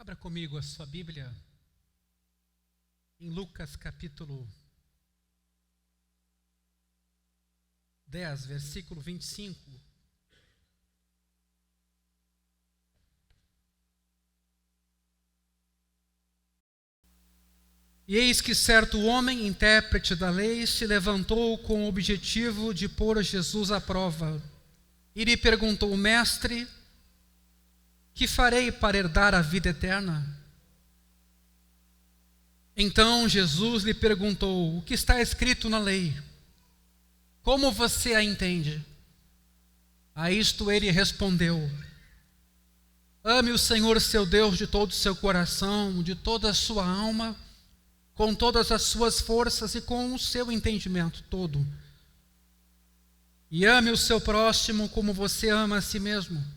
Abra comigo a sua Bíblia em Lucas capítulo 10, versículo 25. E eis que certo homem, intérprete da lei, se levantou com o objetivo de pôr Jesus à prova. E lhe perguntou: Mestre, que farei para herdar a vida eterna? Então Jesus lhe perguntou: o que está escrito na lei? Como você a entende? A isto ele respondeu: ame o Senhor seu Deus de todo o seu coração, de toda a sua alma, com todas as suas forças e com o seu entendimento todo. E ame o seu próximo como você ama a si mesmo.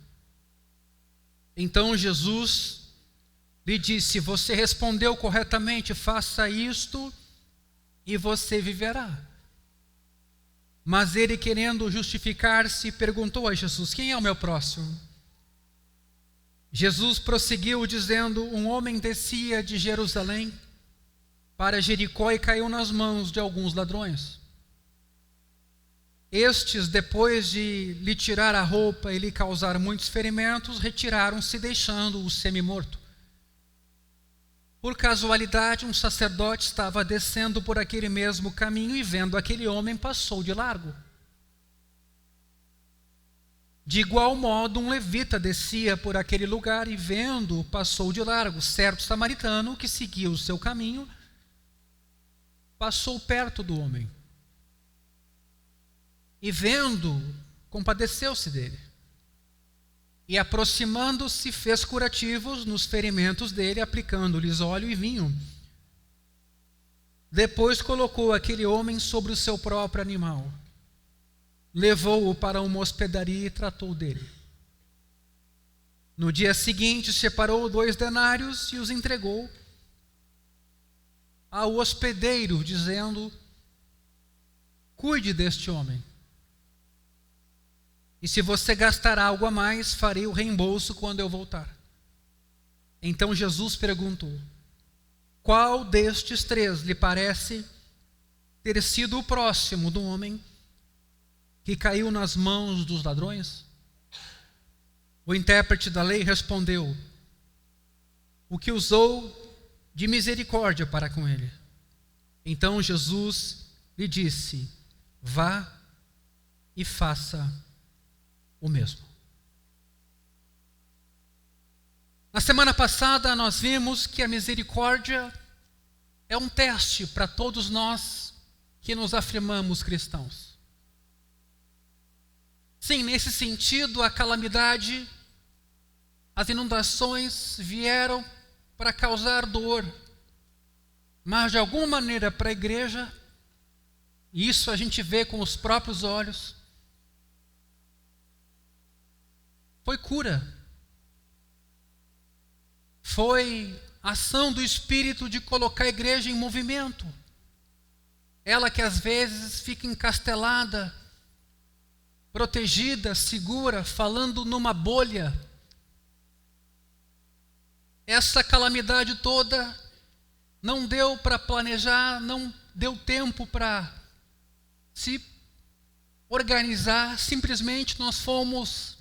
Então Jesus lhe disse: você respondeu corretamente, faça isto e você viverá. Mas ele, querendo justificar-se, perguntou a Jesus: quem é o meu próximo? Jesus prosseguiu dizendo: um homem descia de Jerusalém para Jericó e caiu nas mãos de alguns ladrões. Estes, depois de lhe tirar a roupa e lhe causar muitos ferimentos, retiraram-se, deixando-o semi-morto. Por casualidade, um sacerdote estava descendo por aquele mesmo caminho e, vendo aquele homem, passou de largo. De igual modo, um levita descia por aquele lugar e, vendo-o, passou de largo. Certo samaritano, que seguia o seu caminho, passou perto do homem. E vendo, compadeceu-se dele. E aproximando-se, fez curativos nos ferimentos dele, aplicando-lhes óleo e vinho. Depois colocou aquele homem sobre o seu próprio animal. Levou-o para uma hospedaria e tratou dele. No dia seguinte, separou 2 denários e os entregou ao hospedeiro, dizendo: cuide deste homem. E se você gastar algo a mais, farei o reembolso quando eu voltar. Então Jesus perguntou: qual destes 3 lhe parece ter sido o próximo do homem que caiu nas mãos dos ladrões? O intérprete da lei respondeu: o que usou de misericórdia para com ele. Então Jesus lhe disse: vá e faça o mesmo. Na semana passada nós vimos que a misericórdia é um teste para todos nós que nos afirmamos cristãos. Sim, nesse sentido, a calamidade, as inundações vieram para causar dor, mas de alguma maneira para a igreja, e isso a gente vê com os próprios olhos, foi cura. Foi ação do Espírito de colocar a igreja em movimento. Ela que às vezes fica encastelada, protegida, segura, falando numa bolha. Essa calamidade toda não deu para planejar, não deu tempo para se organizar. Simplesmente nós fomos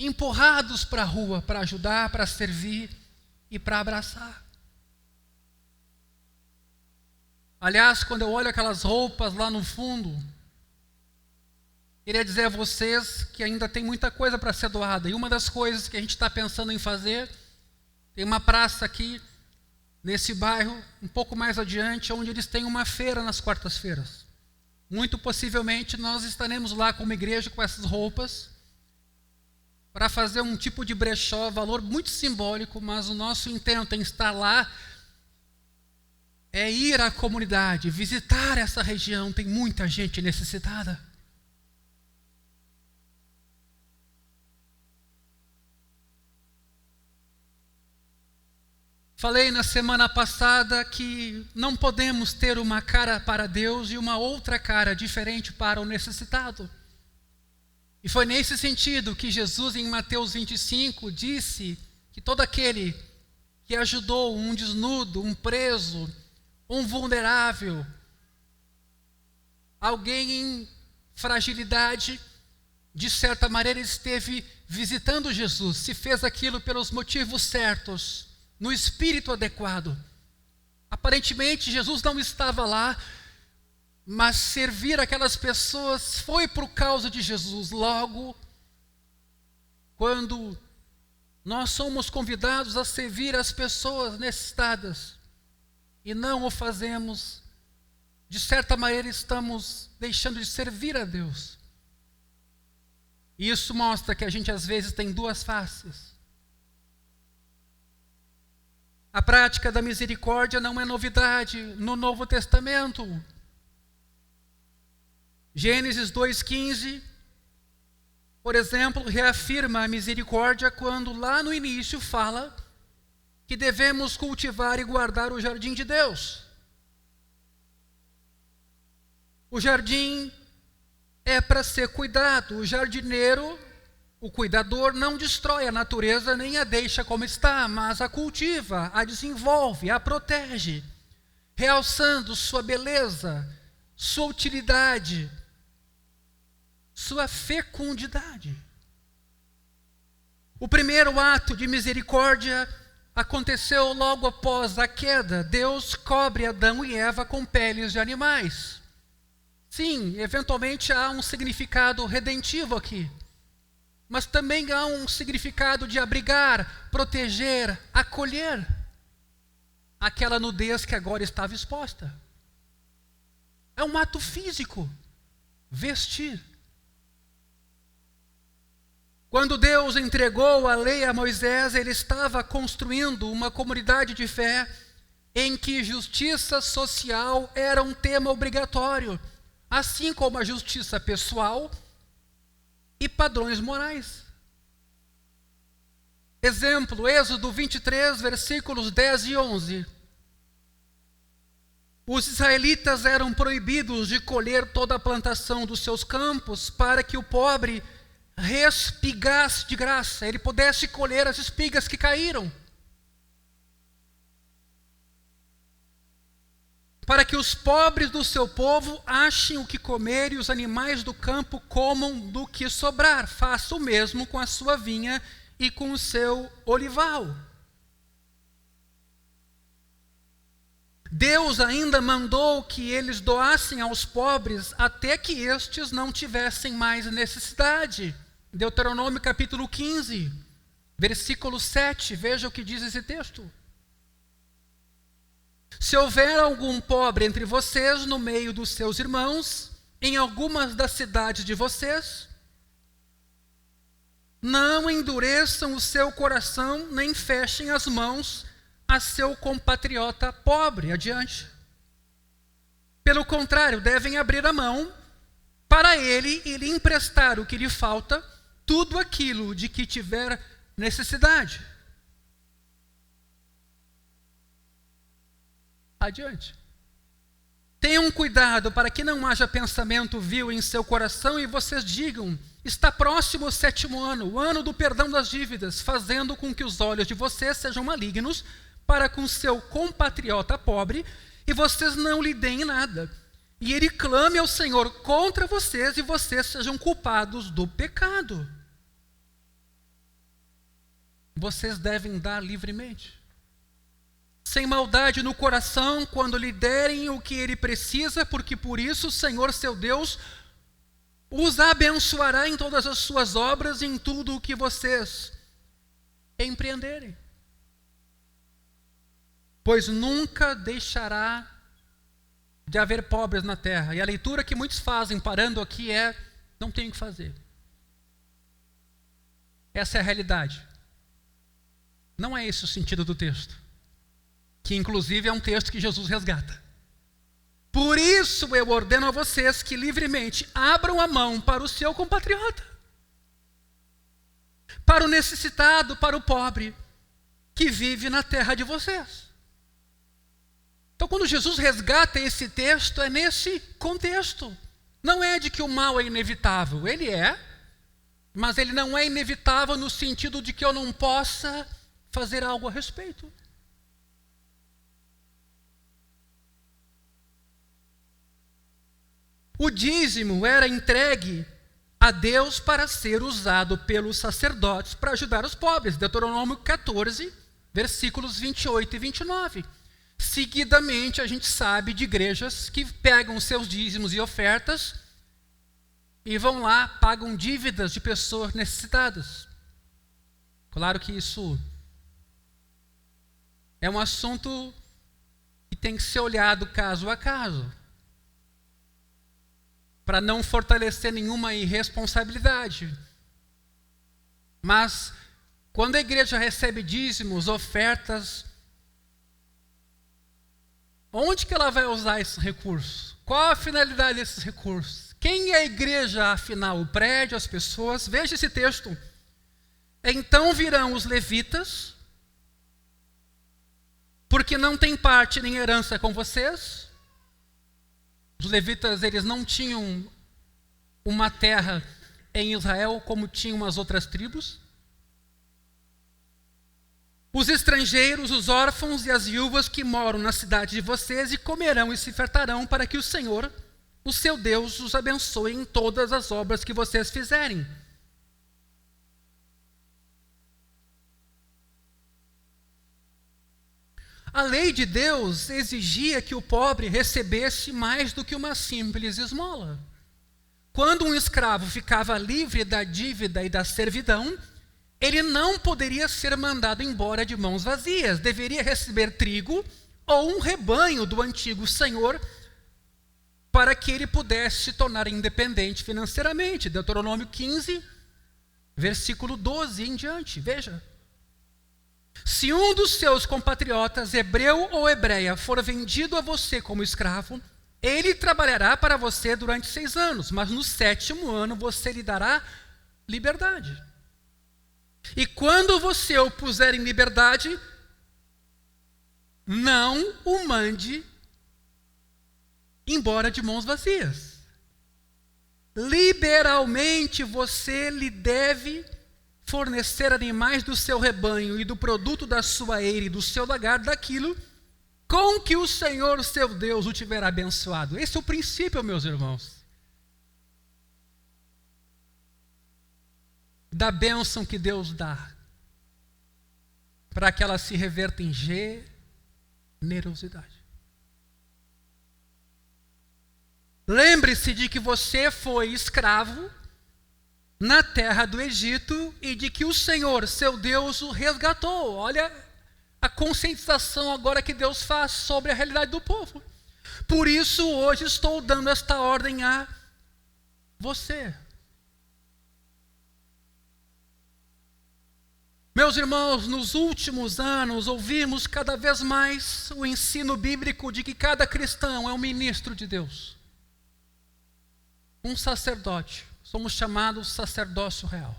empurrados para a rua para ajudar, para servir e para abraçar. Aliás, quando eu olho aquelas roupas lá no fundo, queria dizer a vocês que ainda tem muita coisa para ser doada. E uma das coisas que a gente está pensando em fazer, tem uma praça aqui, nesse bairro, um pouco mais adiante, onde eles têm uma feira nas quartas-feiras. Muito possivelmente nós estaremos lá como igreja com essas roupas, para fazer um tipo de brechó, valor muito simbólico, mas o nosso intento em estar lá é ir à comunidade, visitar essa região. Tem muita gente necessitada. Falei na semana passada que não podemos ter uma cara para Deus e uma outra cara diferente para o necessitado. E foi nesse sentido que Jesus, em Mateus 25, disse que todo aquele que ajudou um desnudo, um preso, um vulnerável, alguém em fragilidade, de certa maneira esteve visitando Jesus, se fez aquilo pelos motivos certos, no espírito adequado. Aparentemente Jesus não estava lá, mas servir aquelas pessoas foi por causa de Jesus. Logo, quando nós somos convidados a servir as pessoas necessitadas e não o fazemos, de certa maneira estamos deixando de servir a Deus. E isso mostra que a gente às vezes tem duas faces. A prática da misericórdia não é novidade no Novo Testamento. Gênesis 2,15, por exemplo, reafirma a misericórdia quando lá no início fala que devemos cultivar e guardar o jardim de Deus. O jardim é para ser cuidado. O jardineiro, o cuidador, não destrói a natureza nem a deixa como está, mas a cultiva, a desenvolve, a protege, realçando sua beleza, sua utilidade, sua fecundidade. O primeiro ato de misericórdia aconteceu logo após a queda. Deus cobre Adão e Eva com peles de animais. Sim, eventualmente há um significado redentivo aqui, mas também há um significado de abrigar, proteger, acolher aquela nudez que agora estava exposta. É um ato físico, vestir. Quando Deus entregou a lei a Moisés, ele estava construindo uma comunidade de fé em que justiça social era um tema obrigatório, assim como a justiça pessoal e padrões morais. Exemplo, Êxodo 23, versículos 10 e 11. Os israelitas eram proibidos de colher toda a plantação dos seus campos para que o pobre respigasse de graça, ele pudesse colher as espigas que caíram. Para que os pobres do seu povo achem o que comer e os animais do campo comam do que sobrar. Faça o mesmo com a sua vinha e com o seu olival. Deus ainda mandou que eles doassem aos pobres até que estes não tivessem mais necessidade. Deuteronômio capítulo 15, versículo 7, veja o que diz esse texto. Se houver algum pobre entre vocês no meio dos seus irmãos, em algumas das cidades de vocês, não endureçam o seu coração, nem fechem as mãos a seu compatriota pobre. Adiante. Pelo contrário, devem abrir a mão para ele e lhe emprestar o que lhe falta, tudo aquilo de que tiver necessidade. Adiante. Tenham cuidado para que não haja pensamento vil em seu coração e vocês digam: está próximo o 7º ano, o ano do perdão das dívidas, fazendo com que os olhos de vocês sejam malignos para com seu compatriota pobre e vocês não lhe deem nada. E ele clame ao Senhor contra vocês e vocês sejam culpados do pecado. Vocês devem dar livremente, sem maldade no coração, quando lhe derem o que ele precisa, porque por isso o Senhor seu Deus os abençoará em todas as suas obras e em tudo o que vocês empreenderem. Pois nunca deixará de haver pobres na terra. E a leitura que muitos fazem parando aqui é: não tem o que fazer. Essa é a realidade. Não é esse o sentido do texto, que inclusive é um texto que Jesus resgata. Por isso eu ordeno a vocês que livremente abram a mão para o seu compatriota, para o necessitado, para o pobre, que vive na terra de vocês. Então, quando Jesus resgata esse texto, é nesse contexto. Não é de que o mal é inevitável, ele é, mas ele não é inevitável no sentido de que eu não possa fazer algo a respeito. O dízimo era entregue a Deus para ser usado pelos sacerdotes para ajudar os pobres. Deuteronômio 14, versículos 28 e 29. Seguidamente, a gente sabe de igrejas que pegam seus dízimos e ofertas e vão lá, pagam dívidas de pessoas necessitadas. Claro que isso é um assunto que tem que ser olhado caso a caso, para não fortalecer nenhuma irresponsabilidade. Mas, quando a igreja recebe dízimos, ofertas, onde que ela vai usar esses recursos? Qual a finalidade desses recursos? Quem é a igreja, afinal? O prédio, as pessoas? Veja esse texto. Então virão os levitas, porque não tem parte nem herança com vocês. Os levitas, eles não tinham uma terra em Israel como tinham as outras tribos. Os estrangeiros, os órfãos e as viúvas que moram na cidade de vocês e comerão e se fartarão para que o Senhor, o seu Deus, os abençoe em todas as obras que vocês fizerem. A lei de Deus exigia que o pobre recebesse mais do que uma simples esmola. Quando um escravo ficava livre da dívida e da servidão, ele não poderia ser mandado embora de mãos vazias. Deveria receber trigo ou um rebanho do antigo senhor para que ele pudesse se tornar independente financeiramente. Deuteronômio 15, versículo 12 em diante. Veja. Se um dos seus compatriotas, hebreu ou hebreia, for vendido a você como escravo, ele trabalhará para você durante 6 anos, mas no 7º ano você lhe dará liberdade. E quando você o puser em liberdade, não o mande embora de mãos vazias. Liberalmente você lhe deve fornecer animais do seu rebanho e do produto da sua eira e do seu lagar, daquilo com que o Senhor, seu Deus, o tiver abençoado. Esse é o princípio, meus irmãos, da bênção que Deus dá, para que ela se reverta em generosidade. Lembre-se de que você foi escravo na terra do Egito e de que o Senhor, seu Deus, o resgatou. Olha a conscientização agora que Deus faz sobre a realidade do povo. Por isso, hoje estou dando esta ordem a você. Meus irmãos, nos últimos anos ouvimos cada vez mais o ensino bíblico de que cada cristão é um ministro de Deus, um sacerdote. Somos chamados sacerdócio real.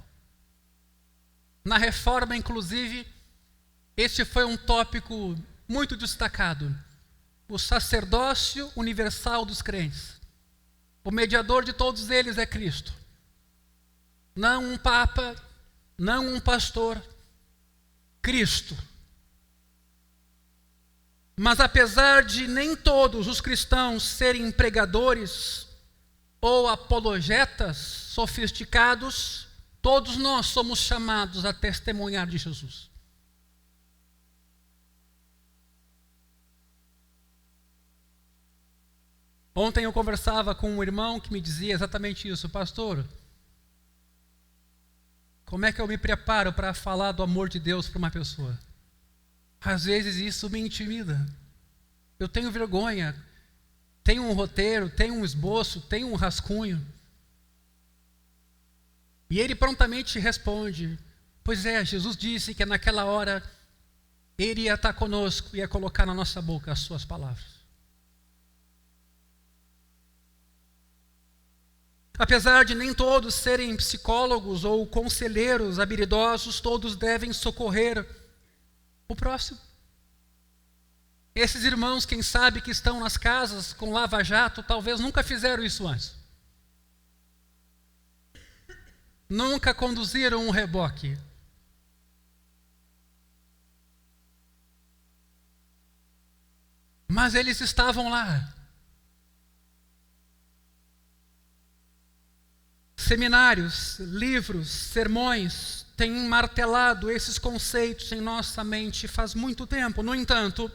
Na reforma, inclusive, este foi um tópico muito destacado. O sacerdócio universal dos crentes. O mediador de todos eles é Cristo. Não um papa, não um pastor, Cristo. Mas apesar de nem todos os cristãos serem pregadores ou apologetas sofisticados, todos nós somos chamados a testemunhar de Jesus. Ontem eu conversava com um irmão que me dizia exatamente isso: pastor, como é que eu me preparo para falar do amor de Deus para uma pessoa? Às vezes isso me intimida. Eu tenho vergonha. Tenho um roteiro, tenho um esboço, tenho um rascunho. E ele prontamente responde: pois é, Jesus disse que naquela hora ele ia estar conosco e ia colocar na nossa boca as suas palavras. Apesar de nem todos serem psicólogos ou conselheiros habilidosos, todos devem socorrer o próximo. Esses irmãos, quem sabe, que estão nas casas com lava-jato, talvez nunca fizeram isso antes. Nunca conduziram um reboque. Mas eles estavam lá. Seminários, livros, sermões têm martelado esses conceitos em nossa mente faz muito tempo. No entanto,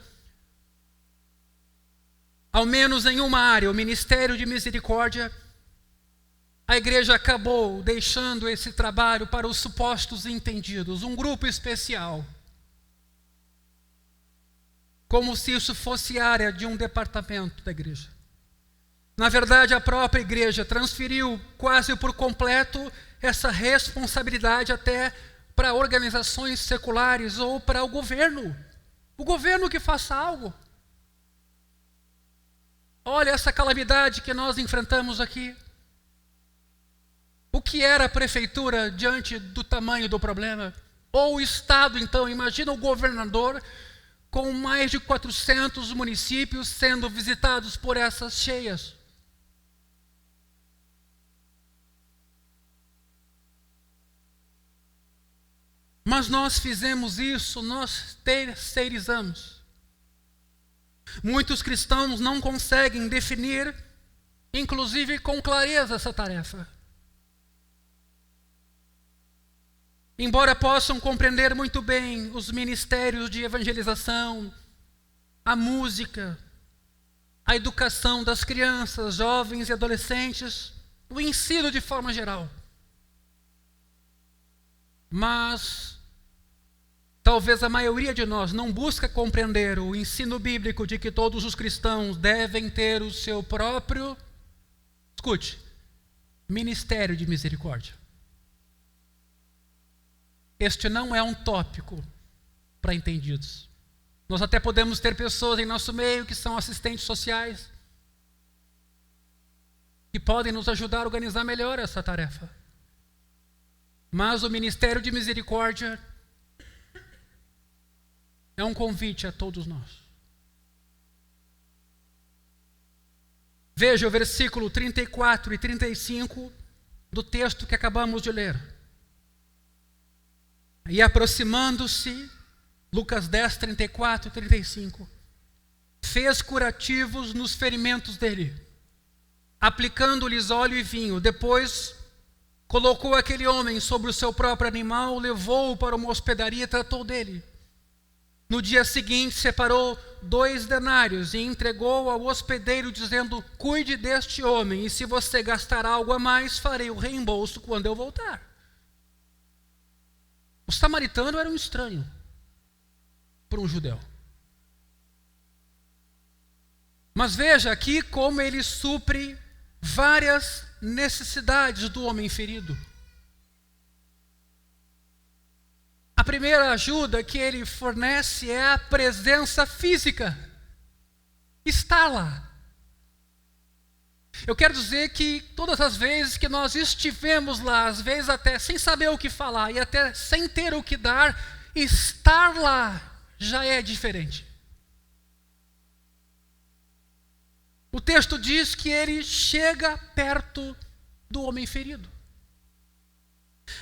ao menos em uma área, o ministério de misericórdia, a igreja acabou deixando esse trabalho para os supostos entendidos, um grupo especial. Como se isso fosse área de um departamento da igreja. Na verdade, a própria igreja transferiu quase por completo essa responsabilidade até para organizações seculares ou para o governo. O governo que faça algo. Olha essa calamidade que nós enfrentamos aqui. O que era a prefeitura diante do tamanho do problema? Ou o Estado, então, imagina o governador com mais de 400 municípios sendo visitados por essas cheias. Mas nós fizemos isso, nós terceirizamos. Muitos cristãos não conseguem definir, inclusive com clareza, essa tarefa. Embora possam compreender muito bem os ministérios de evangelização, a música, a educação das crianças, jovens e adolescentes, o ensino de forma geral. Mas talvez a maioria de nós não busca compreender o ensino bíblico de que todos os cristãos devem ter o seu próprio, escute, ministério de misericórdia. Este não é um tópico para entendidos. Nós até podemos ter pessoas em nosso meio que são assistentes sociais, que podem nos ajudar a organizar melhor essa tarefa. Mas o ministério de misericórdia é um convite a todos nós. Veja o versículo 34 e 35 do texto que acabamos de ler. E aproximando-se, Lucas 10, 34 e 35, fez curativos nos ferimentos dele, aplicando-lhes óleo e vinho. Depois colocou aquele homem sobre o seu próprio animal, levou-o para uma hospedaria e tratou dele. No dia seguinte separou 2 denários e entregou ao hospedeiro, dizendo: cuide deste homem, e se você gastar algo a mais, farei o reembolso quando eu voltar. O samaritano era um estranho para um judeu. Mas veja aqui como ele supre várias necessidades do homem ferido. A primeira ajuda que ele fornece é a presença física. Está lá. Eu quero dizer que todas as vezes que nós estivemos lá, às vezes até sem saber o que falar e até sem ter o que dar, estar lá já é diferente. O texto diz que ele chega perto do homem ferido.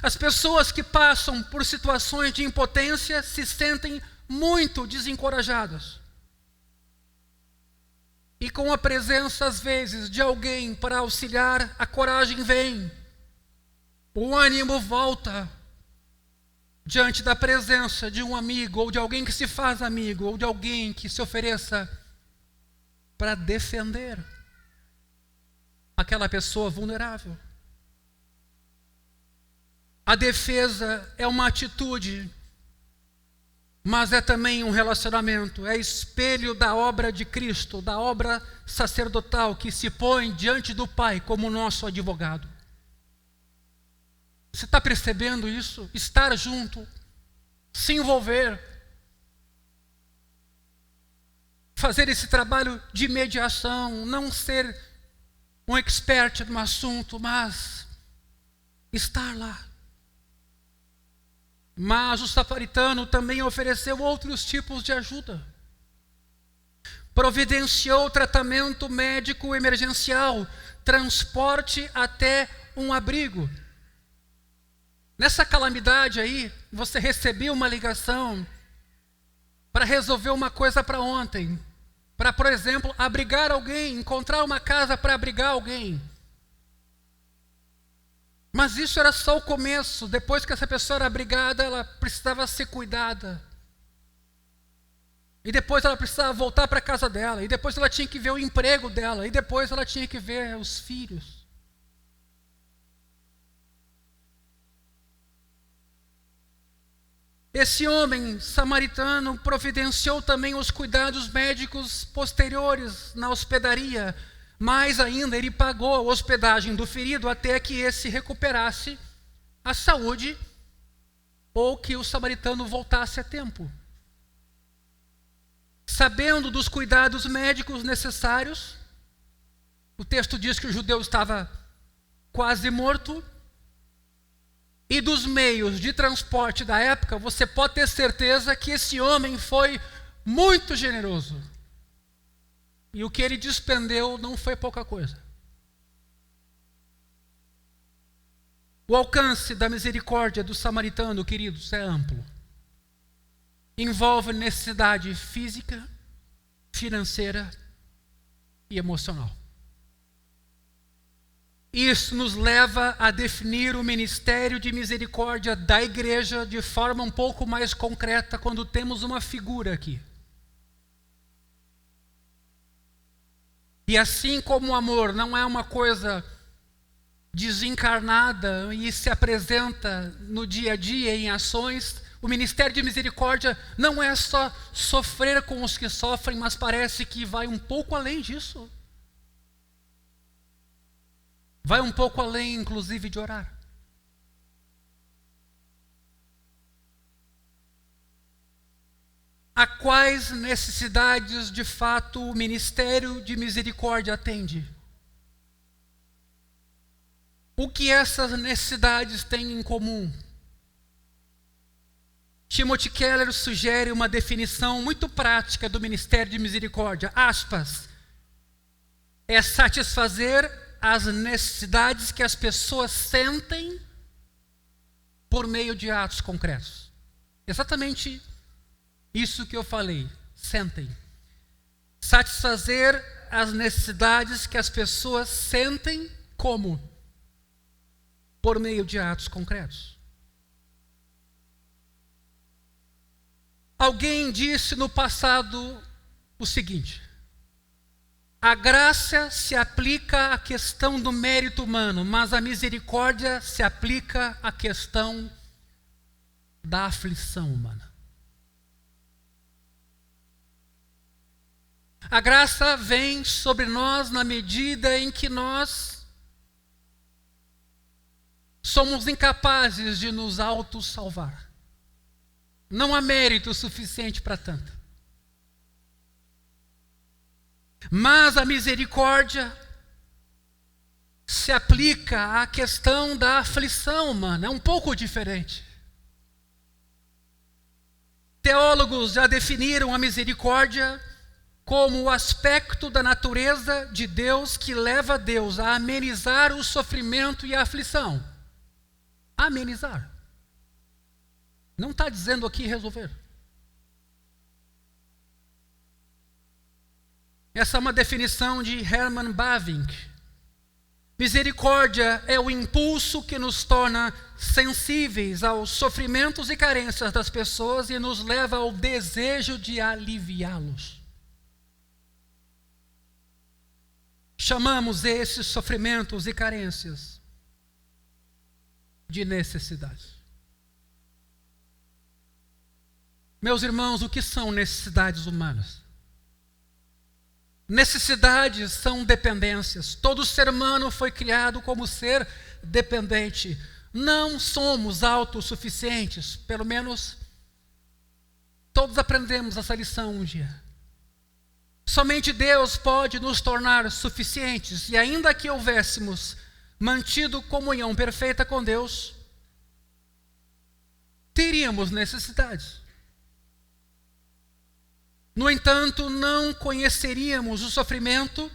As pessoas que passam por situações de impotência se sentem muito desencorajadas. E com a presença, às vezes, de alguém para auxiliar, a coragem vem. O ânimo volta diante da presença de um amigo, ou de alguém que se faz amigo, ou de alguém que se ofereça para defender aquela pessoa vulnerável. A defesa é uma atitude, mas é também um relacionamento, é espelho da obra de Cristo, da obra sacerdotal que se põe diante do Pai como nosso advogado. Você está percebendo isso? Estar junto, se envolver, fazer esse trabalho de mediação, não ser um expert no assunto, mas estar lá. Mas o samaritano também ofereceu outros tipos de ajuda. Providenciou tratamento médico emergencial, transporte até um abrigo. Nessa calamidade aí, você recebeu uma ligação para resolver uma coisa para ontem. Para, por exemplo, abrigar alguém, encontrar uma casa para abrigar alguém. Mas isso era só o começo. Depois que essa pessoa era abrigada, ela precisava ser cuidada. E depois ela precisava voltar para a casa dela. E depois ela tinha que ver o emprego dela. E depois ela tinha que ver os filhos. Esse homem samaritano providenciou também os cuidados médicos posteriores na hospedaria. Mais ainda, ele pagou a hospedagem do ferido até que esse recuperasse a saúde ou que o samaritano voltasse a tempo. Sabendo dos cuidados médicos necessários, o texto diz que o judeu estava quase morto, e dos meios de transporte da época, você pode ter certeza que esse homem foi muito generoso. E o que ele despendeu não foi pouca coisa. O alcance da misericórdia do samaritano, queridos, é amplo. Envolve necessidade física, financeira e emocional. Isso nos leva a definir o ministério de misericórdia da igreja de forma um pouco mais concreta quando temos uma figura aqui. E assim como o amor não é uma coisa desencarnada e se apresenta no dia a dia em ações, o ministério de misericórdia não é só sofrer com os que sofrem, mas parece que vai um pouco além disso. Vai um pouco além, inclusive, de orar. A quais necessidades, de fato, o ministério de misericórdia atende? O que essas necessidades têm em comum? Timothy Keller sugere uma definição muito prática do ministério de misericórdia. Aspas. É satisfazer as necessidades que as pessoas sentem por meio de atos concretos. Exatamente isso que eu falei. Sentem. Satisfazer as necessidades que as pessoas sentem como? Por meio de atos concretos. Alguém disse no passado o seguinte: a graça se aplica à questão do mérito humano, mas a misericórdia se aplica à questão da aflição humana. A graça vem sobre nós na medida em que nós somos incapazes de nos auto-salvar. Não há mérito suficiente para tanto. Mas a misericórdia se aplica à questão da aflição humana. É um pouco diferente. Teólogos já definiram a misericórdia como o aspecto da natureza de Deus que leva Deus a amenizar o sofrimento e a aflição. Amenizar. Não está dizendo aqui resolver. Essa é uma definição de Herman Bavinck. Misericórdia é o impulso que nos torna sensíveis aos sofrimentos e carências das pessoas e nos leva ao desejo de aliviá-los. Chamamos esses sofrimentos e carências de necessidades. Meus irmãos, o que são necessidades humanas? Necessidades são dependências. Todo ser humano foi criado como ser dependente. Não somos autossuficientes. Pelo menos todos aprendemos essa lição um dia. Somente Deus pode nos tornar suficientes. E ainda que houvéssemos mantido comunhão perfeita com Deus, teríamos necessidades. No entanto, não conheceríamos o sofrimento,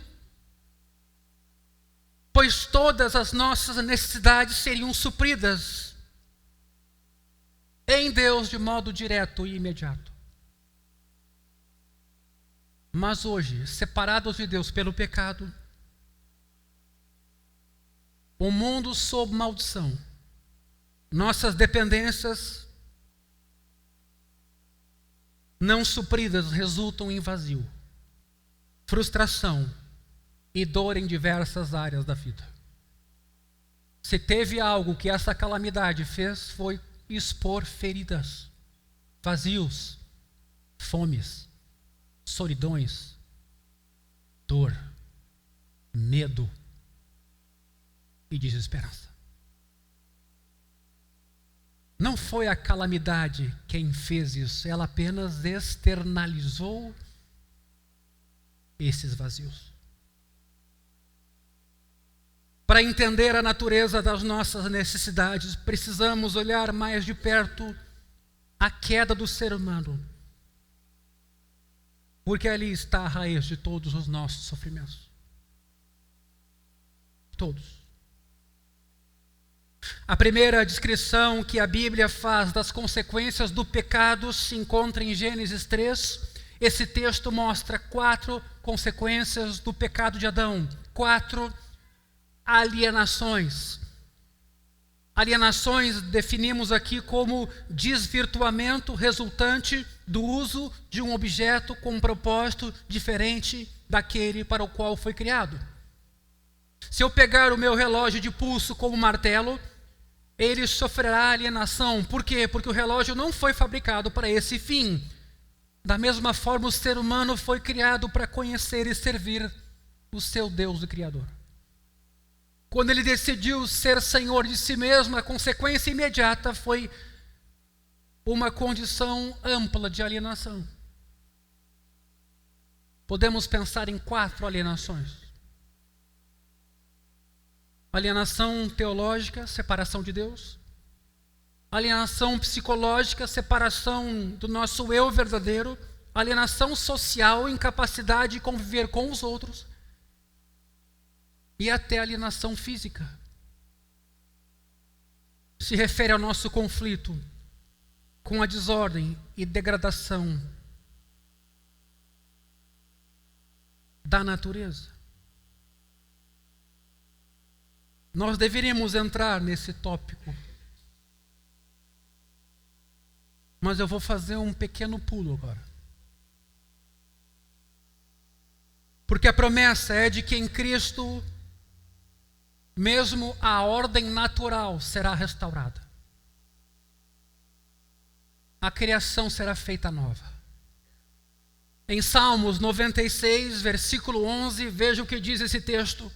pois todas as nossas necessidades seriam supridas em Deus de modo direto e imediato. Mas hoje, separados de Deus pelo pecado, O mundo sob maldição. Nossas dependências não supridas resultam em vazio, frustração e dor em diversas áreas da vida. Se teve algo que essa calamidade fez, foi expor feridas, vazios, fomes, solidões, dor, medo e desesperança. Não foi a calamidade quem fez isso, ela apenas externalizou esses vazios. Para entender a natureza das nossas necessidades, precisamos olhar mais de perto a queda do ser humano, porque ali está a raiz de todos os nossos sofrimentos. Todos. A primeira descrição que a Bíblia faz das consequências do pecado se encontra em Gênesis 3. Esse texto mostra 4 consequências do pecado de Adão, 4 alienações. Alienações definimos aqui como desvirtuamento resultante do uso de um objeto com um propósito diferente daquele para o qual foi criado. Se eu pegar o meu relógio de pulso como martelo, ele sofrerá alienação. Por quê? Porque o relógio não foi fabricado para esse fim. Da mesma forma, o ser humano foi criado para conhecer e servir o seu Deus e Criador. Quando ele decidiu ser senhor de si mesmo, a consequência imediata foi uma condição ampla de alienação. Podemos pensar em 4 alienações. Alienação teológica, separação de Deus. Alienação psicológica, separação do nosso eu verdadeiro. Alienação social, incapacidade de conviver com os outros. E até alienação física. Se refere ao nosso conflito com a desordem e degradação da natureza. Nós deveríamos entrar nesse tópico, mas eu vou fazer um pequeno pulo agora. Porque a promessa é de que em Cristo, mesmo a ordem natural será restaurada. A criação será feita nova. Em Salmos 96, versículo 11, veja o que diz esse texto.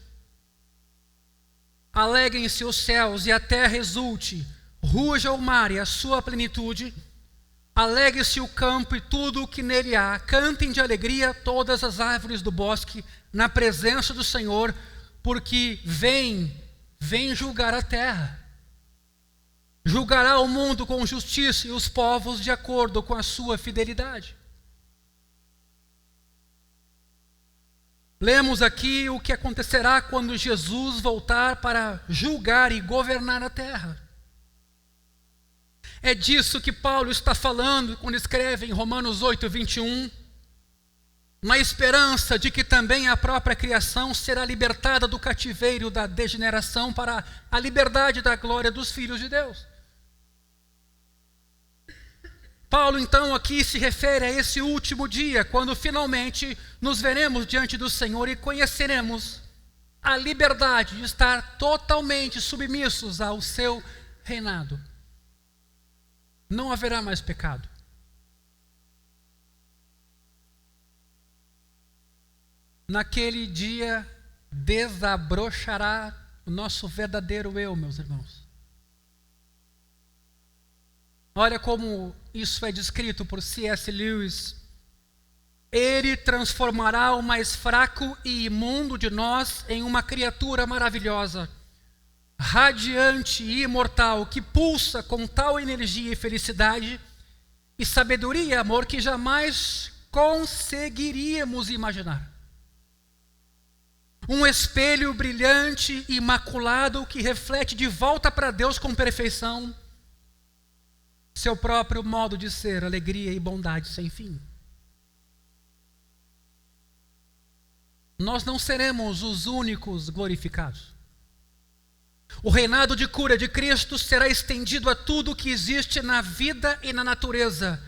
Alegrem-se os céus e a terra exulte, ruja o mar e a sua plenitude, alegre-se o campo e tudo o que nele há, cantem de alegria todas as árvores do bosque, na presença do Senhor, porque vem julgar a terra. Julgará o mundo com justiça e os povos de acordo com a sua fidelidade. Lemos aqui o que acontecerá quando Jesus voltar para julgar e governar a terra. É disso que Paulo está falando quando escreve em Romanos 8, 21, na esperança de que também a própria criação será libertada do cativeiro da degeneração para a liberdade da glória dos filhos de Deus. Paulo, então, aqui se refere a esse último dia, quando finalmente nos veremos diante do Senhor e conheceremos a liberdade de estar totalmente submissos ao seu reinado. Não haverá mais pecado. Naquele dia desabrochará o nosso verdadeiro eu, meus irmãos. Olha como isso é descrito por C.S. Lewis. Ele transformará o mais fraco e imundo de nós em uma criatura maravilhosa, radiante e imortal, que pulsa com tal energia e felicidade e sabedoria e amor que jamais conseguiríamos imaginar. Um espelho brilhante e imaculado que reflete de volta para Deus com perfeição seu próprio modo de ser, alegria e bondade sem fim. Nós não seremos os únicos glorificados. O reinado de cura de Cristo será estendido a tudo que existe na vida e na natureza.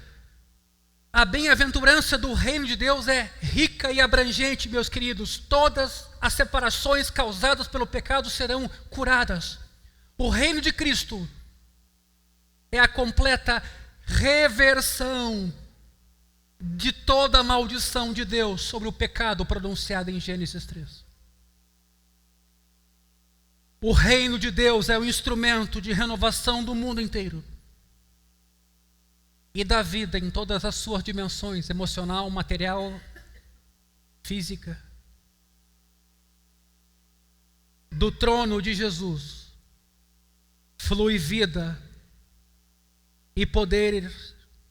A bem-aventurança do reino de Deus é rica e abrangente, meus queridos. Todas as separações causadas pelo pecado serão curadas. O reino de Cristo é a completa reversão de toda a maldição de Deus sobre o pecado pronunciado em Gênesis 3. O reino de Deus é o instrumento de renovação do mundo inteiro e da vida em todas as suas dimensões, emocional, material, física. Do trono de Jesus flui vida e poder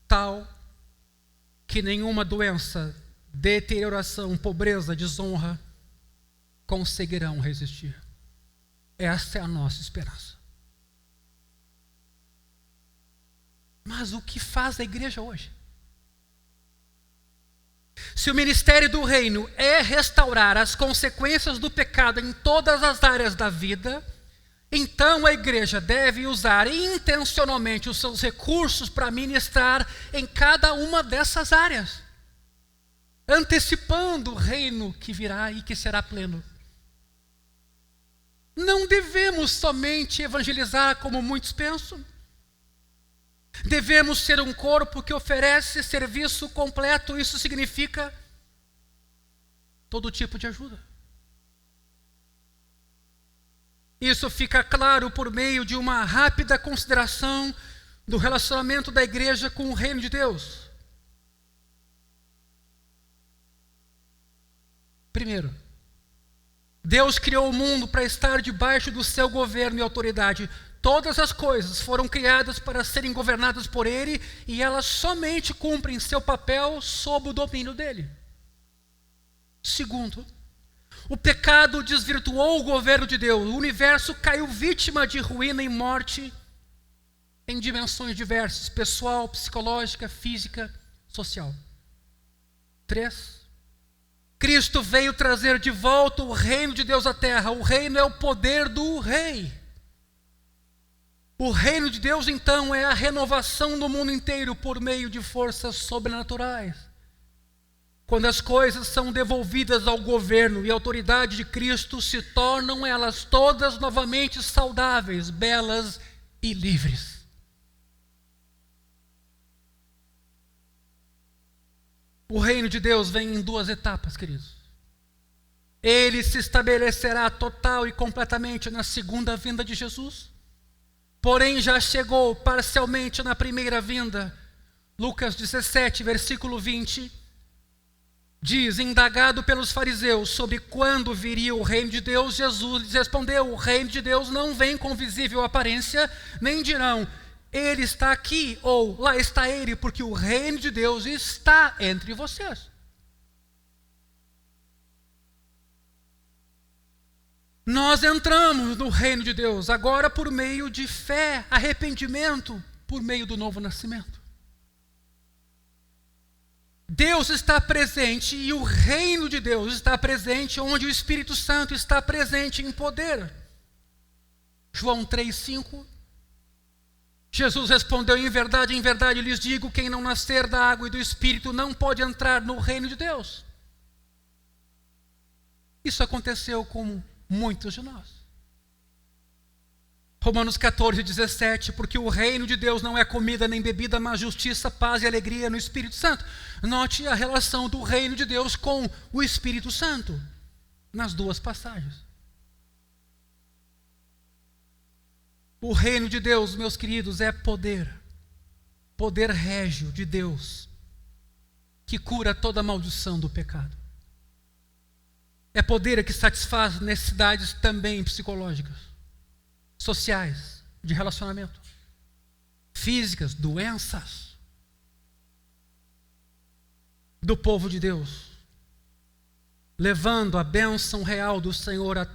tal que nenhuma doença, deterioração, pobreza, desonra conseguirão resistir. Essa é a nossa esperança. Mas o que faz a igreja hoje? Se o ministério do reino é restaurar as consequências do pecado em todas as áreas da vida, então a igreja deve usar intencionalmente os seus recursos para ministrar em cada uma dessas áreas, antecipando o reino que virá e que será pleno. Não devemos somente evangelizar como muitos pensam. Devemos ser um corpo que oferece serviço completo. Isso significa todo tipo de ajuda. Isso fica claro por meio de uma rápida consideração do relacionamento da igreja com o reino de Deus. Primeiro, Deus criou o mundo para estar debaixo do seu governo e autoridade. Todas as coisas foram criadas para serem governadas por Ele e elas somente cumprem seu papel sob o domínio dEle. Segundo, o pecado desvirtuou o governo de Deus. O universo caiu vítima de ruína e morte em dimensões diversas: pessoal, psicológica, física, social. 3. Cristo veio trazer de volta o reino de Deus à terra. O reino é o poder do rei. O reino de Deus, então, é a renovação do mundo inteiro por meio de forças sobrenaturais. Quando as coisas são devolvidas ao governo e autoridade de Cristo, se tornam elas todas novamente saudáveis, belas e livres. O reino de Deus vem em duas etapas, queridos. Ele se estabelecerá total e completamente na segunda vinda de Jesus. Porém, já chegou parcialmente na primeira vinda. Lucas 17, versículo 20, diz: indagado pelos fariseus sobre quando viria o reino de Deus, Jesus lhes respondeu: o reino de Deus não vem com visível aparência, nem dirão, ele está aqui, ou lá está ele, porque o reino de Deus está entre vocês. Nós entramos no reino de Deus agora por meio de fé, arrependimento, por meio do novo nascimento. Deus está presente e o reino de Deus está presente onde o Espírito Santo está presente em poder. João 3,5. Jesus respondeu: em verdade lhes digo, quem não nascer da água e do Espírito não pode entrar no reino de Deus. Isso aconteceu com muitos de nós. Romanos 14:17, porque o reino de Deus não é comida nem bebida, mas justiça, paz e alegria no Espírito Santo. Note a relação do reino de Deus com o Espírito Santo, nas duas passagens. O reino de Deus, meus queridos, é poder régio de Deus, que cura toda a maldição do pecado. É poder que satisfaz necessidades também psicológicas, sociais, de relacionamento, físicas, doenças do povo de Deus, levando a bênção real do Senhor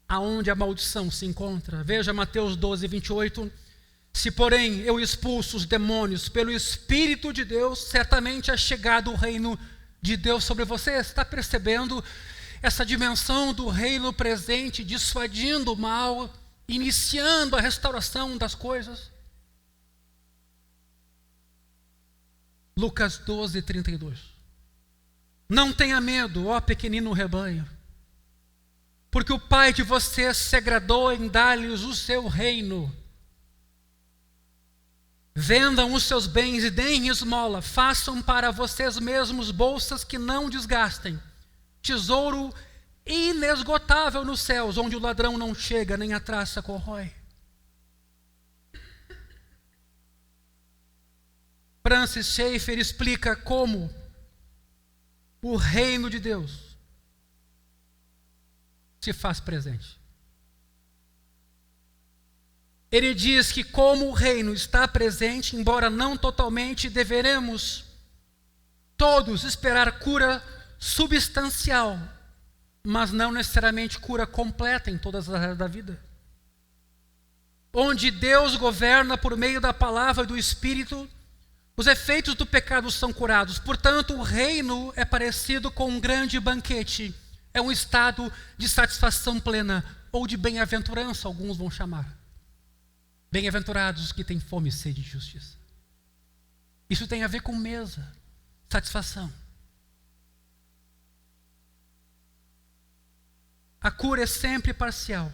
aonde a maldição se encontra. Veja Mateus 12:28. Se porém eu expulso os demônios pelo Espírito de Deus, certamente é chegado o reino de Deus sobre você. Está percebendo essa dimensão do reino presente, dissuadindo o mal iniciando a restauração das coisas. Lucas 12, 32. Não tenha medo, ó pequenino rebanho, porque o Pai de vocês se agradou em dar-lhes o seu reino. Vendam os seus bens e deem esmola, façam para vocês mesmos bolsas que não desgastem, tesouro inesgotável nos céus, onde o ladrão não chega, nem a traça corrói. Francis Schaeffer explica como o reino de Deus se faz presente. Ele diz que como o reino está presente, embora não totalmente, deveremos todos esperar cura substancial, mas não necessariamente cura completa em todas as áreas da vida. Onde Deus governa por meio da palavra e do Espírito, os efeitos do pecado são curados. Portanto, o reino é parecido com um grande banquete. É um estado de satisfação plena, ou de bem-aventurança, alguns vão chamar. Bem-aventurados os que têm fome e sede de justiça. Isso tem a ver com mesa, satisfação. A cura é sempre parcial,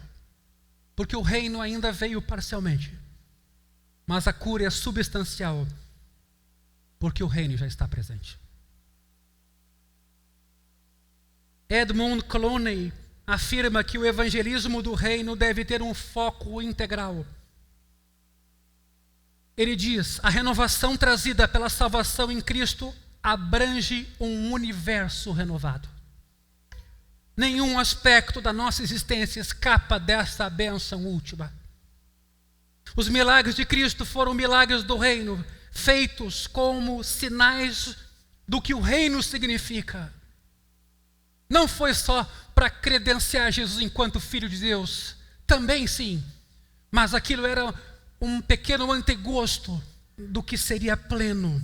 porque o reino ainda veio parcialmente. Mas a cura é substancial, porque o reino já está presente. Edmund Clooney afirma que o evangelismo do reino deve ter um foco integral. Ele diz: a renovação trazida pela salvação em Cristo abrange um universo renovado. Nenhum aspecto da nossa existência escapa dessa bênção última. Os milagres de Cristo foram milagres do reino, feitos como sinais do que o reino significa. Não foi só para credenciar Jesus enquanto Filho de Deus, também sim, mas aquilo era um pequeno antegosto do que seria pleno.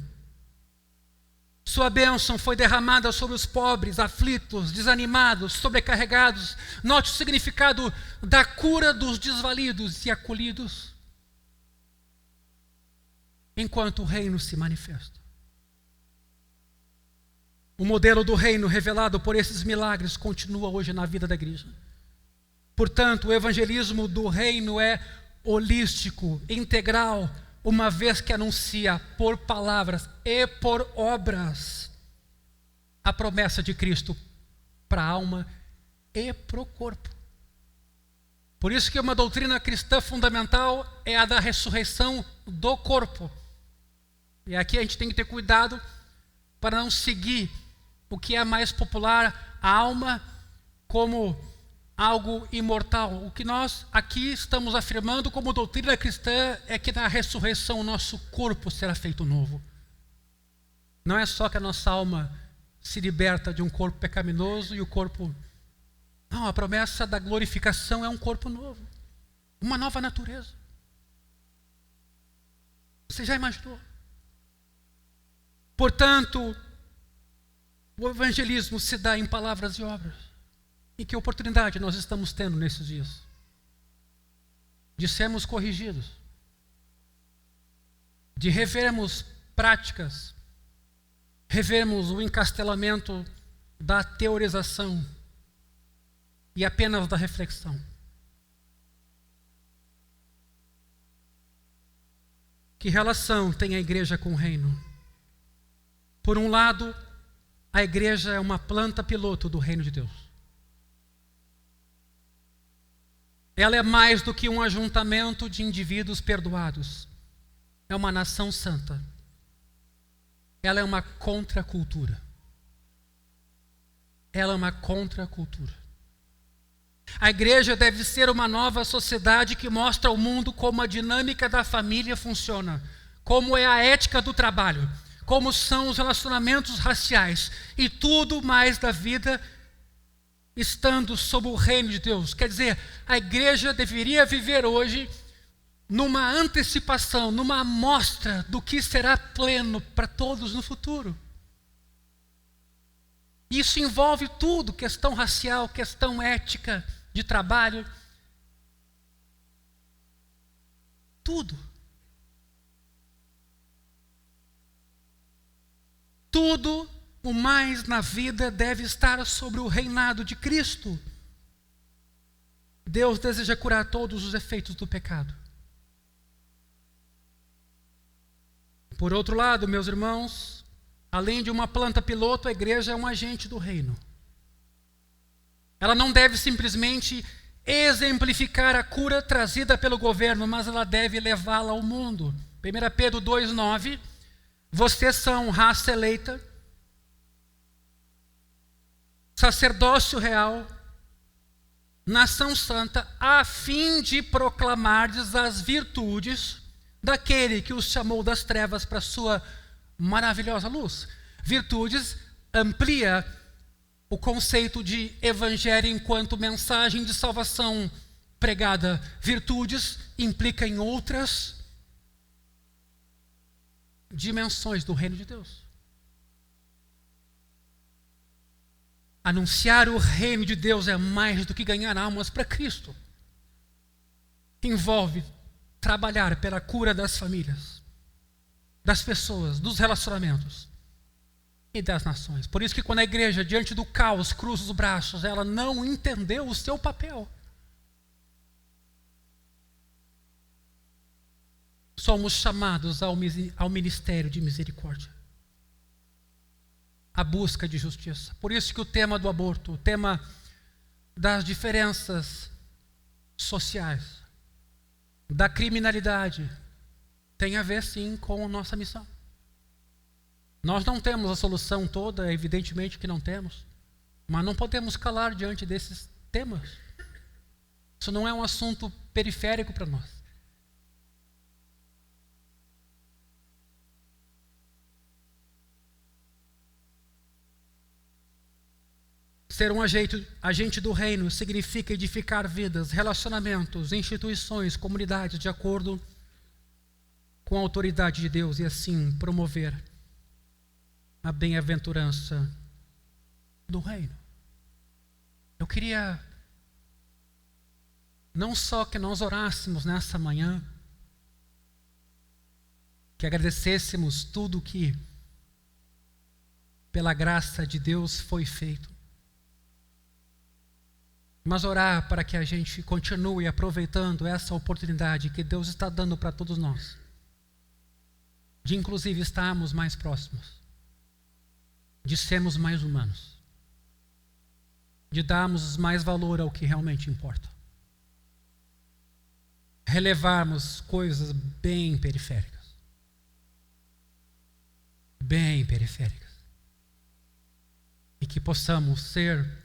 Sua bênção foi derramada sobre os pobres, aflitos, desanimados, sobrecarregados. Note o significado da cura dos desvalidos e acolhidos, enquanto o reino se manifesta. O modelo do reino revelado por esses milagres continua hoje na vida da igreja. Portanto, o evangelismo do reino é holístico, integral, uma vez que anuncia por palavras e por obras a promessa de Cristo para a alma e para o corpo. Por isso que uma doutrina cristã fundamental é a da ressurreição do corpo. E aqui a gente tem que ter cuidado para não seguir o que é mais popular, a alma como algo imortal. O que nós aqui estamos afirmando como doutrina cristã é que na ressurreição o nosso corpo será feito novo. Não é só que a nossa alma se liberta de um corpo pecaminoso e o corpo... Não, a promessa da glorificação é um corpo novo, uma nova natureza. Você já imaginou? Portanto, o evangelismo se dá em palavras e obras. E que oportunidade nós estamos tendo nesses dias? De sermos corrigidos, de revermos práticas, revermos o encastelamento da teorização e apenas da reflexão. Que relação tem a igreja com o reino? Por um lado, a igreja é uma planta piloto do reino de Deus. Ela é mais do que um ajuntamento de indivíduos perdoados. É uma nação santa. Ela é uma contracultura. Ela é uma contracultura. A igreja deve ser uma nova sociedade que mostra ao mundo como a dinâmica da família funciona, como é a ética do trabalho, como são os relacionamentos raciais e tudo mais da vida estando sob o reino de Deus. Quer dizer, a igreja deveria viver hoje numa antecipação, numa amostra do que será pleno para todos no futuro. Isso envolve tudo, questão racial, questão ética, de trabalho. tudo. Tudo o mais na vida deve estar sobre o reinado de Cristo. Deus deseja curar todos os efeitos do pecado. Por outro lado, meus irmãos, além de uma planta piloto, a igreja é um agente do reino. Ela não deve simplesmente exemplificar a cura trazida pelo governo, mas ela deve levá-la ao mundo. 1 Pedro 2,9: vocês são raça eleita, sacerdócio real, nação santa, a fim de proclamardes as virtudes daquele que os chamou das trevas para a sua maravilhosa luz. Virtudes amplia o conceito de evangelho enquanto mensagem de salvação pregada. Virtudes implica em outras dimensões do reino de Deus. Anunciar o reino de Deus é mais do que ganhar almas para Cristo. Envolve trabalhar pela cura das famílias, das pessoas, dos relacionamentos e das nações. Por isso que quando a igreja, diante do caos, cruza os braços, ela não entendeu o seu papel. Somos chamados ao ministério de misericórdia, a busca de justiça. Por isso que o tema do aborto, o tema das diferenças sociais, da criminalidade, tem a ver sim com a nossa missão. Nós não temos a solução toda, evidentemente que não temos, mas não podemos calar diante desses temas. Isso não é um assunto periférico para nós. Ser um agente do reino significa edificar vidas, relacionamentos, instituições, comunidades de acordo com a autoridade de Deus e assim promover a bem-aventurança do reino. Eu queria não só que nós orássemos nessa manhã, que agradecêssemos tudo que pela graça de Deus foi feito, mas orar para que a gente continue aproveitando essa oportunidade que Deus está dando para todos nós, de inclusive estarmos mais próximos, de sermos mais humanos, de darmos mais valor ao que realmente importa, relevarmos coisas bem periféricas, e que possamos ser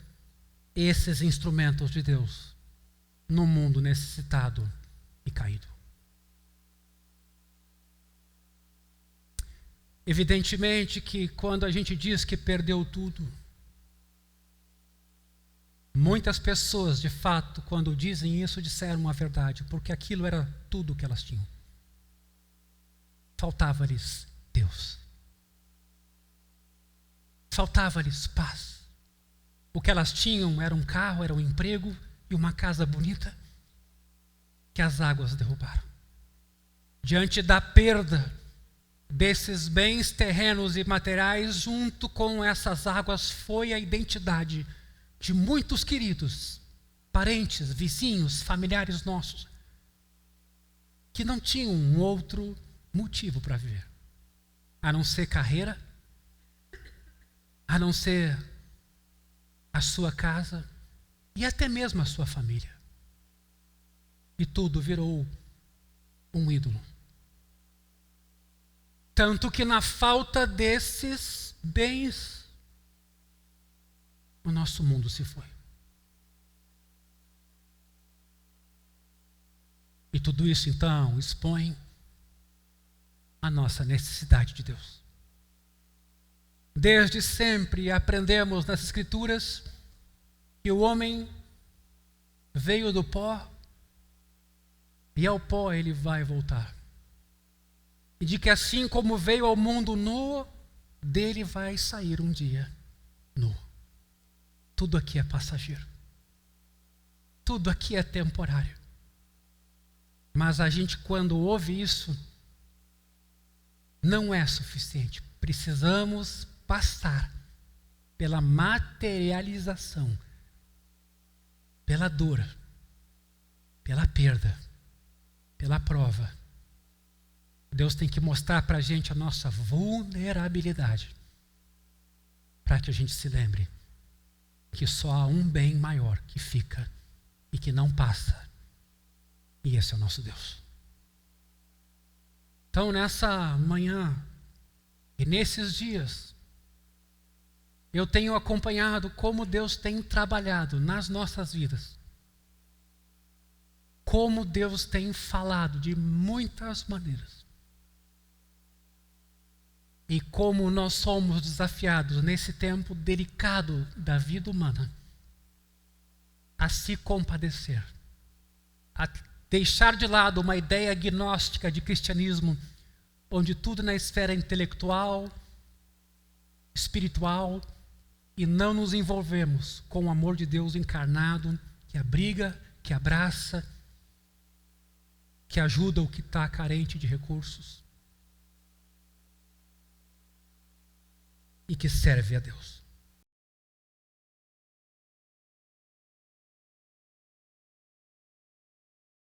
esses instrumentos de Deus no mundo necessitado e caído. Evidentemente que quando a gente diz que perdeu tudo, muitas pessoas, de fato, quando dizem isso, disseram a verdade, porque aquilo era tudo que elas tinham. Faltava-lhes Deus. Faltava-lhes paz. O que elas tinham era um carro, era um emprego e uma casa bonita que as águas derrubaram. Diante da perda desses bens terrenos e materiais, junto com essas águas, foi a identidade de muitos queridos, parentes, vizinhos, familiares nossos, que não tinham um outro motivo para viver, a não ser carreira, a não ser a sua casa e até mesmo a sua família. E tudo virou um ídolo. Tanto que na falta desses bens, o nosso mundo se foi. E tudo isso então expõe a nossa necessidade de Deus. Desde sempre aprendemos nas Escrituras que o homem veio do pó e ao pó ele vai voltar. E de que assim como veio ao mundo nu, dele vai sair um dia nu. Tudo aqui é passageiro. Tudo aqui é temporário. Mas a gente, quando ouve isso, não é suficiente. Precisamos passar pela materialização, pela dor, pela perda, pela prova. Deus tem que mostrar para a gente a nossa vulnerabilidade, para que a gente se lembre que só há um bem maior que fica e que não passa, e esse é o nosso Deus. Então, nessa manhã e nesses dias, eu tenho acompanhado como Deus tem trabalhado nas nossas vidas, como Deus tem falado de muitas maneiras, e como nós somos desafiados nesse tempo delicado da vida humana a se compadecer, a deixar de lado uma ideia gnóstica de cristianismo, onde tudo na esfera intelectual, espiritual, e não nos envolvemos com o amor de Deus encarnado, que abriga, que abraça, que ajuda o que está carente de recursos e que serve a Deus.